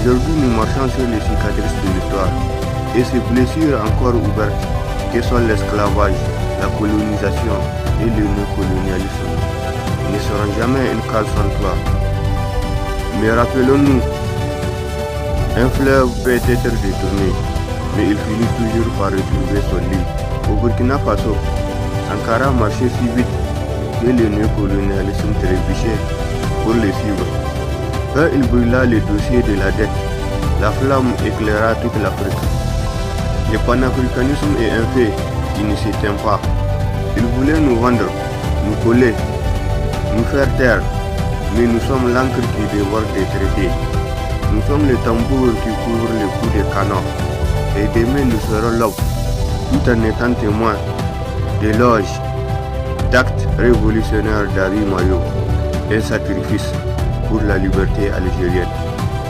Aujourd'hui, nous marchons sur les cicatrices de l'histoire et ces blessures encore ouvertes que sont l'esclavage, la colonisation et le néocolonialisme ne seront jamais une case sans toi. Mais rappelons-nous, un fleuve peut être détourné, mais il finit toujours par retrouver son lit. Au Burkina Faso, Sankara marchait si vite que le néocolonialisme trébuchait pour le suivre. Quand il brûla le dossier de la dette, la flamme éclaira toute l'Afrique. Le panafricanisme est un fait qui ne s'éteint pas. Il voulait nous vendre, nous coller, nous faire taire, mais nous sommes l'encre qui dévore des traités. Nous sommes le tambour qui couvre le coup des canons. Et demain nous serons l'aube, tout en étant témoins d'éloges, d'actes révolutionnaires d'Harry Mayo, un sacrifice pour la liberté algérienne.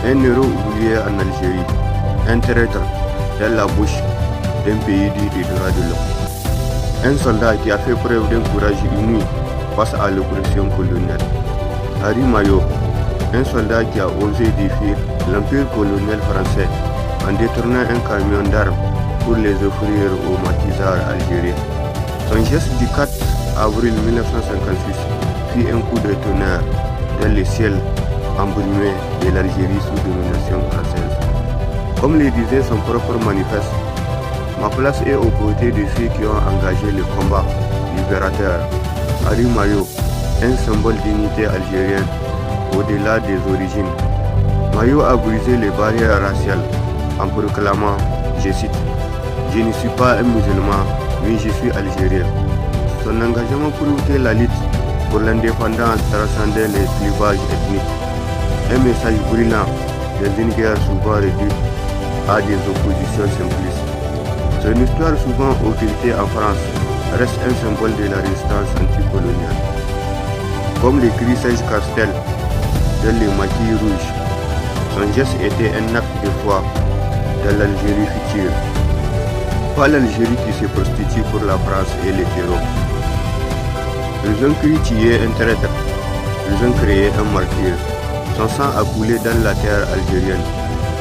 Un héros oublié en Algérie, un traître dans la bouche d'un pays dit des droits de l'homme. Un soldat qui a fait preuve d'un courage inouï face à l'oppression coloniale. Harry Mayo, un soldat qui a osé défier l'empire colonial français en détournant un camion d'armes pour les offrir aux maquisards algériens. Son geste du 4 avril 1956 fit un coup de tonnerre dans le ciel embrumé de l'Algérie sous domination française. Comme le disait son propre manifeste, ma place est aux côtés de ceux qui ont engagé le combat libérateur. Harry Mayo, un symbole d'unité algérienne au-delà des origines. Mayo a brisé les barrières raciales en proclamant, je cite, « Je ne suis pas un musulman, mais je suis algérien ». Son engagement prouve que la lutte pour l'indépendance transcendait les clivages ethniques. Un message brillant dans une guerre souvent réduite à des oppositions simplistes. Son histoire souvent occultée en France reste un symbole de la résistance anticoloniale. Comme l'écrit Serge Castel dans Les Maquis Rouges, son geste était un acte de foi dans l'Algérie future. Pas l'Algérie qui se prostitue pour la France et les terreaux. Ils ont cru tuer un traître, ils ont créé un martyr. Son sang a coulé dans la terre algérienne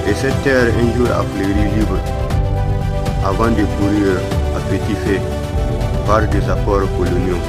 et cette terre un jour a fleuri libre avant de courir à petit feu par des accords coloniaux.